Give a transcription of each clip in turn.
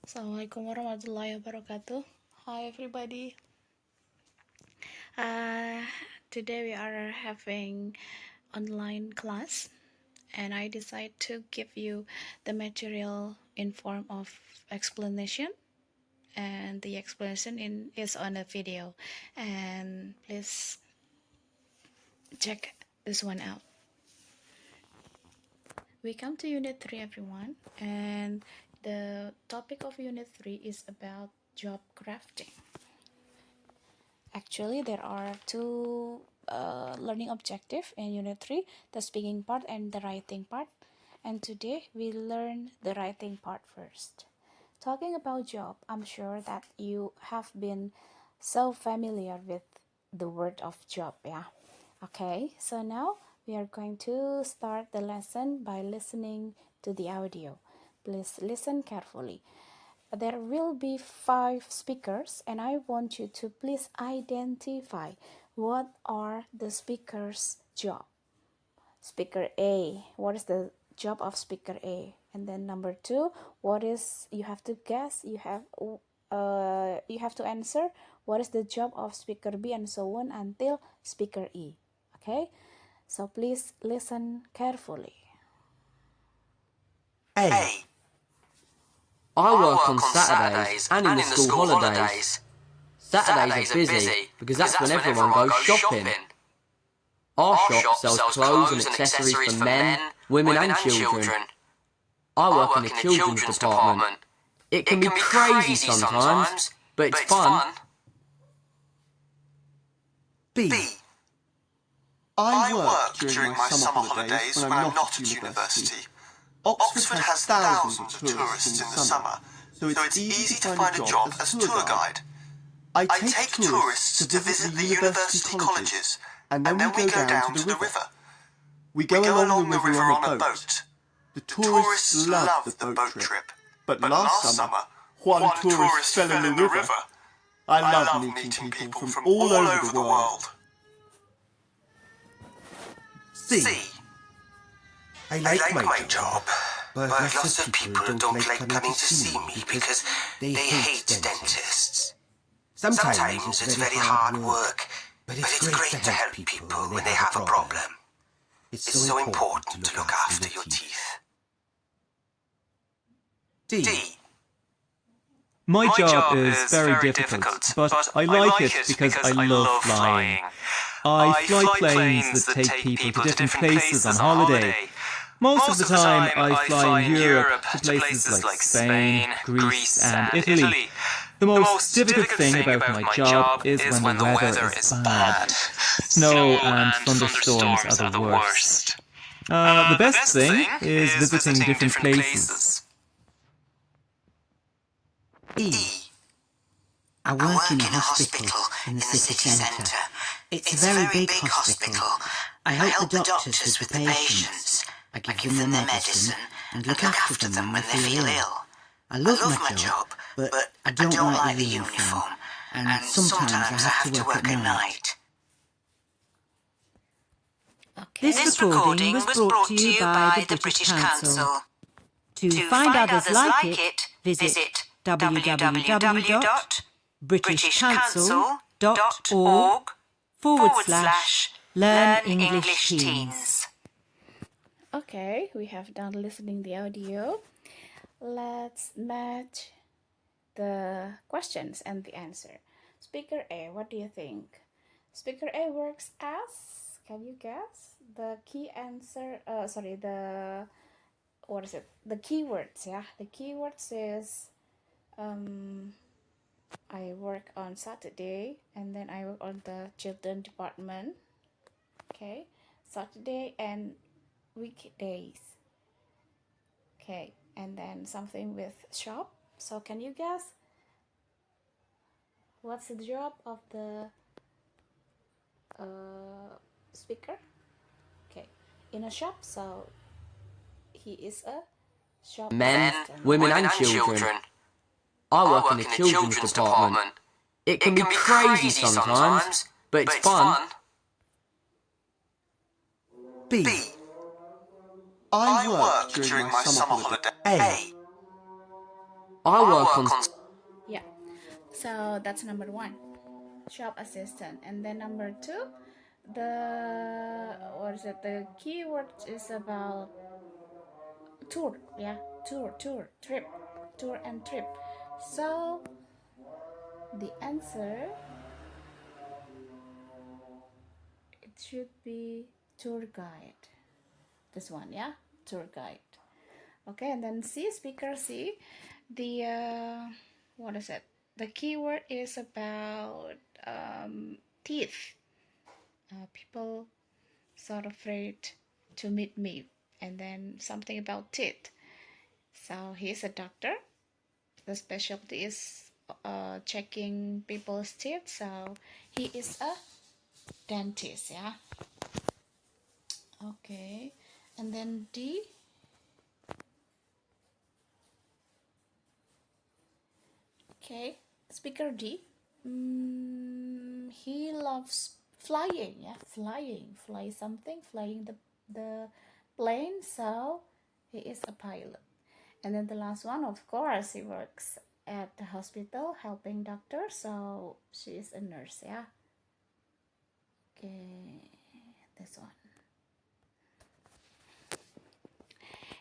Assalamualaikum warahmatullahi wabarakatuh. Hi everybody. Uh, Today we are having online class, and I decide to give you the material in form of explanation, and the explanation is on a video. And please check this one out. We come to Unit 3, everyone, and the topic of Unit 3 is about job crafting. Actually, there are two learning objectives in Unit 3, the speaking part and the writing part. And today we learn the writing part first. Talking about job, I'm sure that you have been so familiar with the word of job, yeah? Okay, so now we are going to start the lesson by listening to the audio. Please listen carefully. There will be 5 speakers, and I want you to please identify what are the speakers' job. Speaker A, what is the job of speaker A? And then number 2, what is, you have to guess, you have to answer what is the job of speaker B, and so on until speaker E. Okay, so please listen carefully. A. I work on Saturdays and in the school holidays. Saturdays are busy because that's when everyone goes shopping. Our shop sells clothes and accessories for men, women and children. I work in the children's department. It can be crazy sometimes, but it's fun. B. I work during my summer holidays when I'm not at university. Oxford has thousands of tourists in the summer, so it's easy to find a job as a tour guide. I take tourists to visit the university colleges, and then we go down to the river. We go along the river on a boat. The tourists love the boat trip, but last summer, one tourist fell in the river. I love meeting people from all over the world. C. I like my job, but lots of people don't like coming to see me because they hate dentists. Sometimes it's very hard work, but it's great to help people when they have a problem. It's so important to look after your teeth. D. My job is very difficult, but I like it because I love flying. I fly planes that take people to different places on holiday. Most of the time I fly in Europe to places like Spain, Greece and Italy. The most difficult thing about my job is when the weather is bad. Snow and thunderstorms are the worst. The best thing is visiting different places. E. I work in a hospital in the city centre. It's a very big hospital. I help the doctors with the patients. I give them their medicine and look after them when they feel ill. I love my job, but I don't like the uniform, and sometimes I have to work at night. Okay. This recording was brought to you by the British Council. To find others like it, visit www.britishcouncil.org/Learn English Teens. Okay, we have done listening the audio. Let's match the questions and the answer. Speaker A, what do you think? Speaker A works as, can you guess? The key answer, what is it? The keywords, yeah. The keywords is, I work on Saturday, and then I work on the children department. Okay, Saturday and weekdays. Okay, and then something with shop. So can you guess what's the job of the speaker? Okay, in a shop, so he is a shop Men, assistant. women and children. I work in the children's department. It can be crazy sometimes, but it's fun. B. I work during my summer holiday. A. I work on. Yeah. So that's number one, shop assistant. And then number two, the keyword is about tour. Yeah, tour and trip. So the answer, it should be tour guide. This one, yeah, tour guide. Okay, and then C, speaker C, the what is it? The keyword is about teeth. People sort of afraid to meet me, and then something about teeth. So he's a doctor. The specialty is checking people's teeth. So he is a dentist. Yeah. Okay, and then D. Okay, speaker D. He loves flying. Yeah, fly something, flying the plane. So he is a pilot. And then the last one, of course, he works at the hospital helping doctors. So she is a nurse. Yeah. Okay, this one.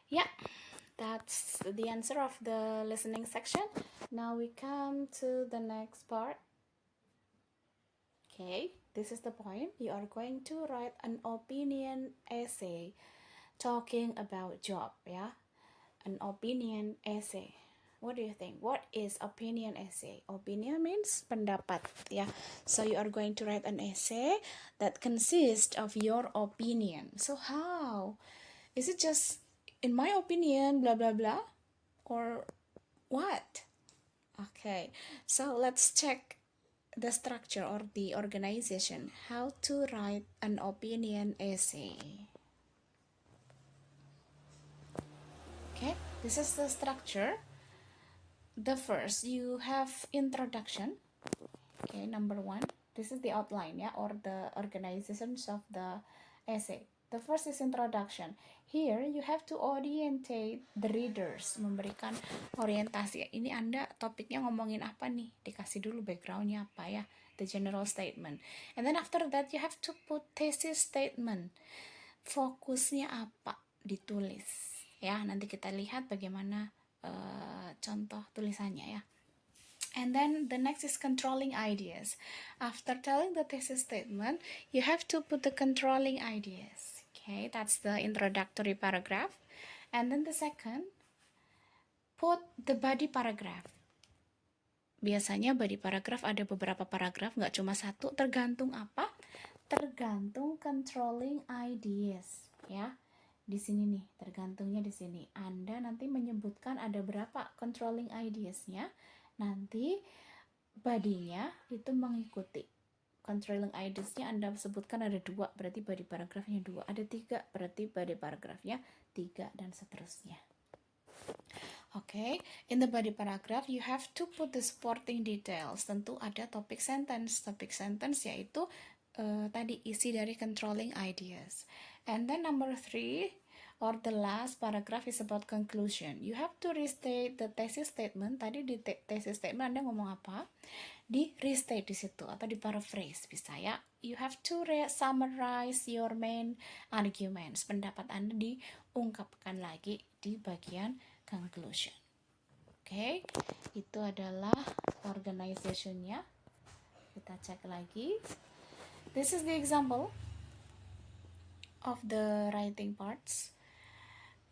Yeah, that's the answer of the listening section. Now we come to the next part. Okay, this is the point. You are going to write an opinion essay talking about job. Yeah, an opinion essay. What do you think? What is opinion essay? Opinion means pendapat. Yeah, so you are going to write an essay that consists of your opinion. So how is it? Just in my opinion, blah blah blah, or what? Okay, so let's check the structure or the organization. How to write an opinion essay. Okay, this is the structure. The first, you have introduction. Okay, number one, this is the outline, yeah, or the organizations of the essay. The first is introduction. Here you have to orientate the readers, memberikan orientasi. Ini Anda topiknya ngomongin apa nih? Dikasih dulu backgroundnya apa ya, the general statement. And then after that you have to put thesis statement. Fokusnya apa? Ditulis. Ya, nanti kita lihat bagaimana contoh tulisannya ya. And then the next is controlling ideas. After telling the thesis statement, you have to put the controlling ideas. Okay, that's the introductory paragraph. And then the second, put the body paragraph. Biasanya body paragraph ada beberapa paragraf, nggak cuma satu, tergantung apa? Tergantung controlling ideas, ya. Di sini nih, tergantungnya di sini. Anda nanti menyebutkan ada berapa controlling ideas-nya. Nanti body-nya itu mengikuti. Controlling ideas-nya Anda sebutkan ada 2, berarti body paragrafnya 2. Ada 3, berarti body paragrafnya 3, dan seterusnya. Okay, in the body paragraph you have to put the supporting details. Tentu ada topic sentence. Topic sentence yaitu tadi isi dari controlling ideas. And then number 3 or the last paragraph is about conclusion. You have to restate the thesis statement. Tadi di thesis statement Anda ngomong apa? Di restate di situ atau di paraphrase bisa ya. You have to summarize your main arguments. Pendapat Anda diungkapkan lagi di bagian conclusion. Oke, itu adalah organization-nya. Kita cek lagi. This is the example of the writing parts.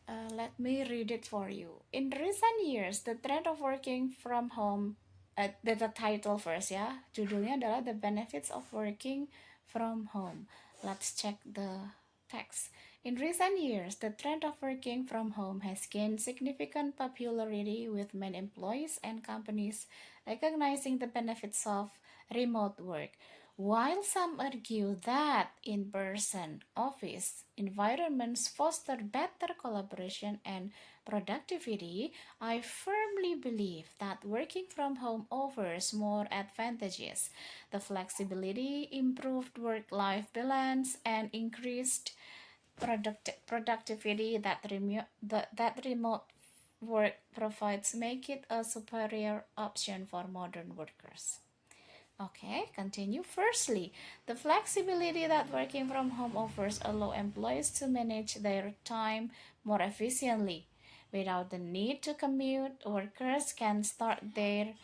Let me read it for you. In recent years, the trend of working from home, the title first ya, judulnya adalah The Benefits of Working from Home. Let's check the text. In recent years, the trend of working from home has gained significant popularity with many employees and companies recognizing the benefits of remote work. While some argue that in-person office environments foster better collaboration and productivity, I firmly believe that working from home offers more advantages. The flexibility, improved work-life balance, and increased productivity that remote work provides make it a superior option for modern workers. Okay, continue. Firstly, the flexibility that working from home offers allow employees to manage their time more efficiently. Without the need to commute, workers can start their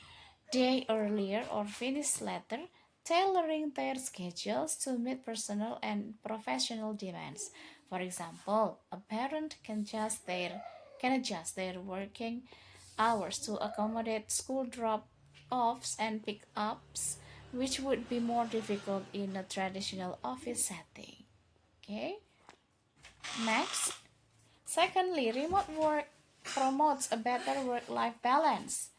day earlier or finish later, tailoring their schedules to meet personal and professional demands. For example, a parent can adjust their working hours to accommodate school drop-offs and pick-ups, which would be more difficult in a traditional office setting. Okay. Next, secondly, remote work promotes a better work-life balance.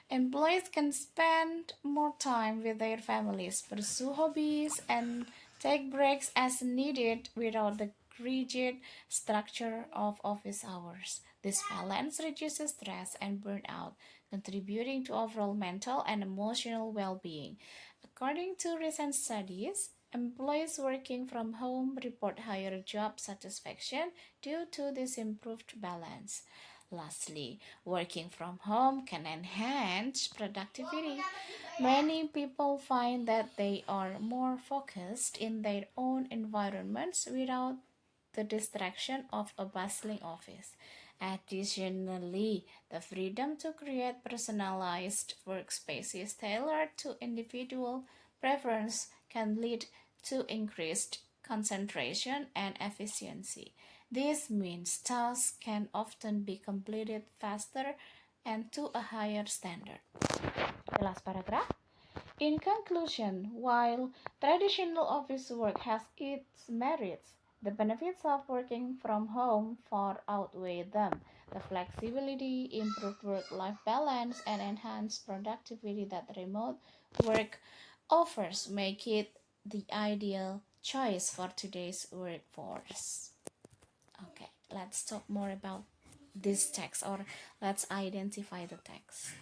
Employees can spend more time with their families, pursue hobbies, and take breaks as needed without the rigid structure of office hours. This balance reduces stress and burnout, contributing to overall mental and emotional well being. According to recent studies, employees working from home report higher job satisfaction due to this improved balance. Lastly, working from home can enhance productivity. Many people find that they are more focused in their own environments without the distraction of a bustling office. Additionally, the freedom to create personalized workspaces tailored to individual preference can lead to increased concentration and efficiency. This means tasks can often be completed faster and to a higher standard. The last paragraph. In conclusion, while traditional office work has its merits, the benefits of working from home far outweigh them. The flexibility, improved work-life balance, and enhanced productivity that remote work offers make it the ideal choice for today's workforce. Okay, let's talk more about this text, or let's identify the text.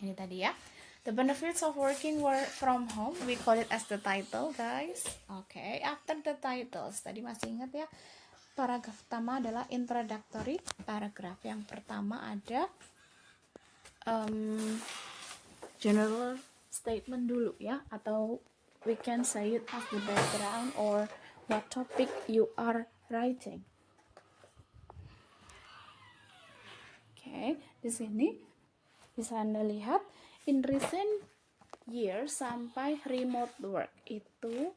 Ini tadi ya. The benefits of working from home, we call it as the title, guys. Okay, after the titles, tadi masih ingat ya, paragraf pertama adalah introductory paragraph. Yang pertama ada general statement dulu ya, atau we can say it as the background or what topic you are writing. Oke, di sini bisa Anda lihat in recent years sampai remote work itu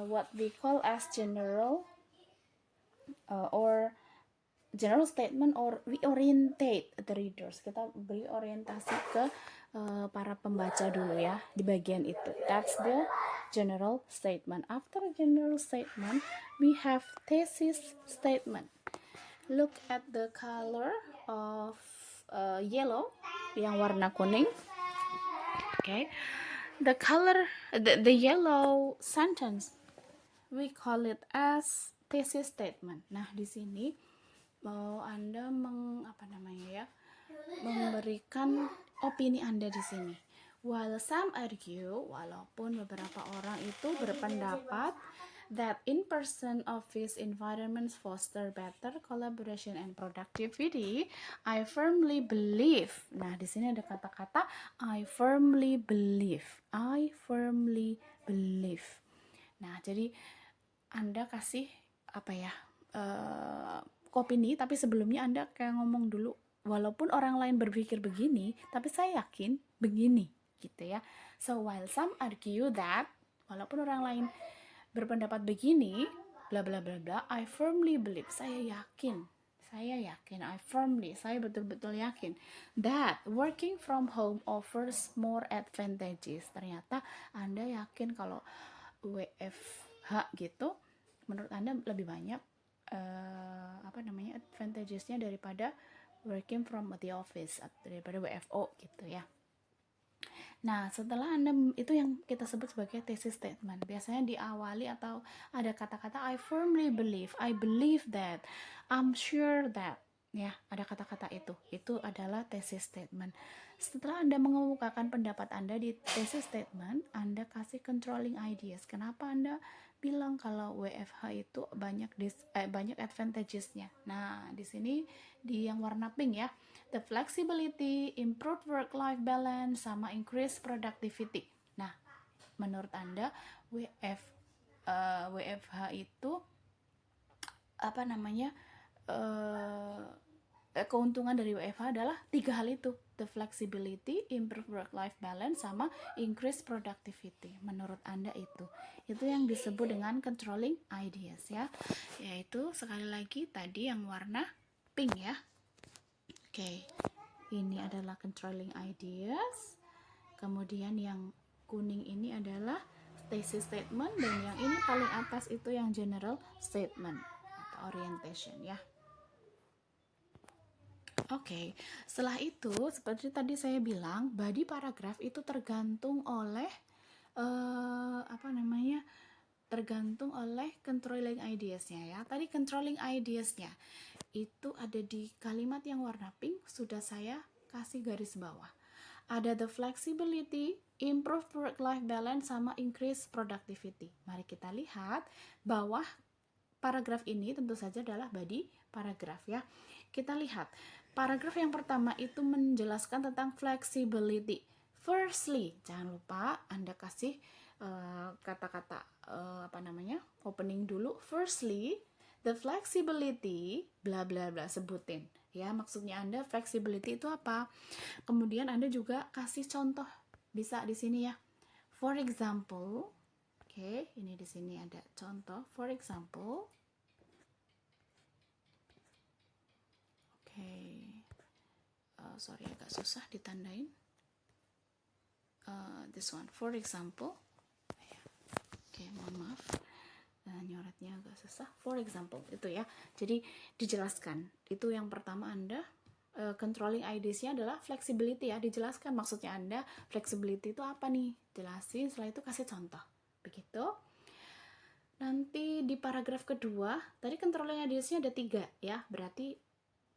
what we call as general or general statement, or we orientate the readers. Kita beri orientasi ke para pembaca dulu ya di bagian itu. That's the general statement. After general statement, we have thesis statement. Look at the color of yellow, yang warna kuning. Okay, the color, the yellow sentence, we call it as thesis statement. Nah, di sini mau Anda memberikan opini Anda di sini. While some argue, walaupun beberapa orang itu berpendapat that in-person office environments foster better collaboration and productivity, I firmly believe. Nah, di sini ada kata-kata I firmly believe. I firmly believe. Nah, jadi Anda kasih opini, tapi sebelumnya Anda kayak ngomong dulu, walaupun orang lain berpikir begini, tapi saya yakin begini, gitu ya. So while some argue that, walaupun orang lain berpendapat begini, bla bla bla bla, I firmly believe, saya yakin, saya betul-betul yakin that working from home offers more advantages. Ternyata Anda yakin kalau WFH gitu, menurut Anda lebih banyak advantagesnya daripada working from the office, daripada WFO gitu ya. Nah, setelah Anda, itu yang kita sebut sebagai thesis statement. Biasanya diawali atau ada kata-kata I firmly believe, I believe that, I'm sure that. Ya, ada kata-kata itu. Itu adalah thesis statement. Setelah Anda mengemukakan pendapat Anda di thesis statement, Anda kasih controlling ideas. Kenapa Anda bilang kalau WFH itu banyak advantages-nya. Nah, di sini di yang warna pink ya. The flexibility, improved work-life balance, sama increase productivity. Nah, menurut Anda WFH itu apa namanya? Keuntungan dari WFH adalah 3 hal itu, the flexibility, improve work-life balance, sama increase productivity. Menurut Anda itu yang disebut dengan controlling ideas ya, yaitu sekali lagi tadi yang warna pink ya. Oke, ini adalah controlling ideas, kemudian yang kuning ini adalah thesis statement, dan yang ini paling atas itu yang general statement atau orientation ya. Oke, setelah itu seperti tadi saya bilang, body paragraph itu tergantung oleh tergantung oleh controlling ideas-nya ya. Tadi controlling ideas-nya itu ada di kalimat yang warna pink, sudah saya kasih garis bawah. Ada the flexibility, improve work-life balance, sama increase productivity. Mari kita lihat bawah paragraf ini tentu saja adalah body paragraph ya. Kita lihat paragraf yang pertama itu menjelaskan tentang flexibility. Firstly, jangan lupa Anda kasih kata-kata opening dulu. Firstly, the flexibility bla bla bla, sebutin ya, maksudnya Anda flexibility itu apa. Kemudian Anda juga kasih contoh, bisa di sini ya. For example, oke, ini di sini ada contoh. For example, sorry agak susah ditandain. This one, for example. Oke, mohon maaf. Nyoretnya agak susah. For example, itu ya. Jadi dijelaskan. Itu yang pertama Anda controlling ideas-nya adalah flexibility ya. Dijelaskan maksudnya Anda flexibility itu apa nih. Jelasin, setelah itu kasih contoh. Begitu. Nanti di paragraf kedua, tadi controlling ideas-nya ada 3 ya. Berarti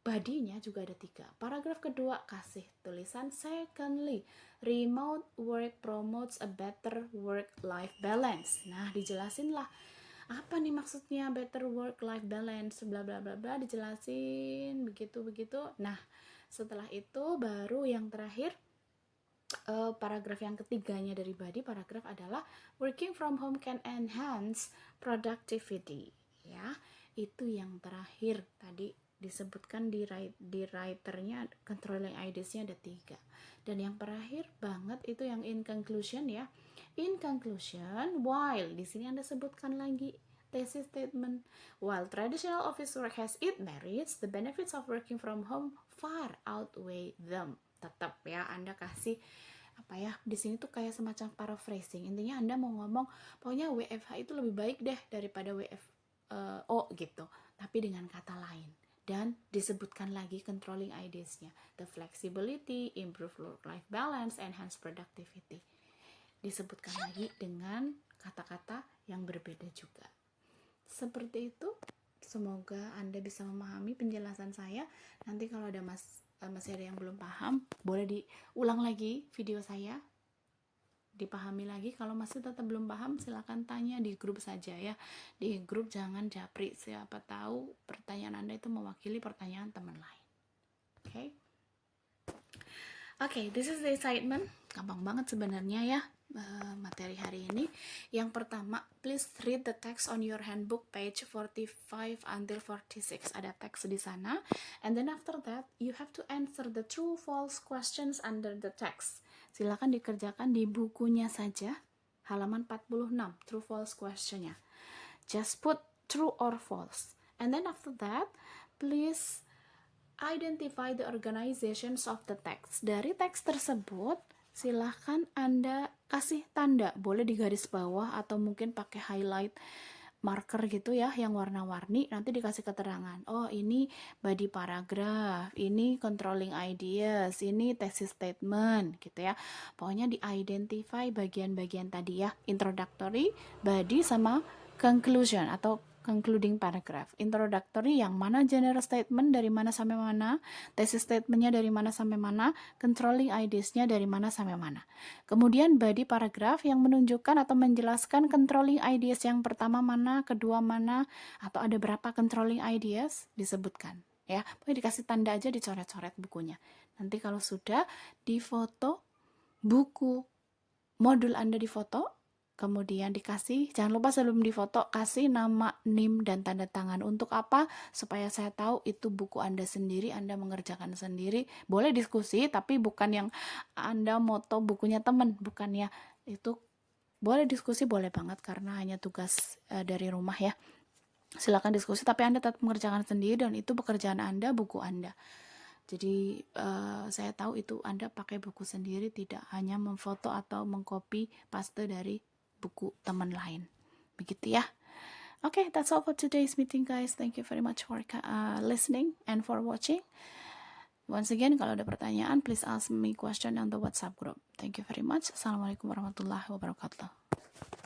body-nya juga ada 3. Paragraf kedua kasih tulisan secondly, remote work promotes a better work-life balance. Nah, dijelasin lah apa nih maksudnya better work-life balance, bla bla bla bla, dijelasin begitu. Nah, setelah itu baru yang terakhir paragraf yang ketiganya dari body paragraf adalah working from home can enhance productivity ya. Itu yang terakhir tadi disebutkan di writernya, controlling ideas-nya ada 3. Dan yang terakhir banget itu yang in conclusion ya. In conclusion, while di sini Anda sebutkan lagi thesis statement, while traditional office work has its merits, the benefits of working from home far outweigh them. Tetap ya Anda kasih di sini tuh kayak semacam paraphrasing. Intinya Anda mau ngomong pokoknya WFH itu lebih baik deh daripada WFO gitu, tapi dengan kata lain. Dan disebutkan lagi controlling ideas-nya, the flexibility, improve work-life balance, enhance productivity. Disebutkan lagi dengan kata-kata yang berbeda juga. Seperti itu, semoga Anda bisa memahami penjelasan saya. Nanti kalau ada masih ada yang belum paham, boleh diulang lagi video saya, dipahami lagi. Kalau masih tetap belum paham, silakan tanya di grup saja ya. Di grup jangan japri, siapa tahu pertanyaan Anda itu mewakili pertanyaan teman lain. Oke, this is the assignment. Gampang banget sebenarnya ya materi hari ini. Yang pertama, please read the text on your handbook page 45 until 46. Ada teks di sana. And then after that, you have to answer the true false questions under the text. Silakan dikerjakan di bukunya saja, halaman 46, true false questionnya. Just put true or false. And then after that, please identify the organizations of the text. Dari teks tersebut, silahkan Anda kasih tanda, boleh di garis bawah atau mungkin pakai highlight marker gitu ya, yang warna-warni, nanti dikasih keterangan. Oh, ini body paragraph, ini controlling ideas, ini thesis statement gitu ya. Pokoknya di-identify bagian-bagian tadi ya, introductory, body, sama conclusion atau concluding paragraph. Introductory yang mana general statement dari mana sampai mana, thesis statementnya dari mana sampai mana, controlling ideas-nya dari mana sampai mana. Kemudian body paragraph yang menunjukkan atau menjelaskan controlling ideas yang pertama mana, kedua mana, atau ada berapa controlling ideas disebutkan. Ya, pokoknya dikasih tanda aja, dicoret-coret bukunya. Nanti kalau sudah difoto buku modul Anda difoto, kemudian dikasih, jangan lupa sebelum difoto kasih nama, NIM, dan tanda tangan. Untuk apa? Supaya saya tahu itu buku Anda sendiri, Anda mengerjakan sendiri. Boleh diskusi, tapi bukan yang Anda moto bukunya teman, bukan ya. Itu boleh diskusi, boleh banget, karena hanya tugas dari rumah ya. Silakan diskusi, tapi Anda tetap mengerjakan sendiri, dan itu pekerjaan Anda, buku Anda. Jadi saya tahu itu Anda pakai buku sendiri, tidak hanya memfoto atau mengcopy paste dari buku teman lain. Begitu ya. Okay, that's all for today's meeting guys. Thank you very much for listening and for watching. Once again, kalau ada pertanyaan, please ask me question on the WhatsApp group. Thank you very much. Assalamualaikum warahmatullahi wabarakatuh.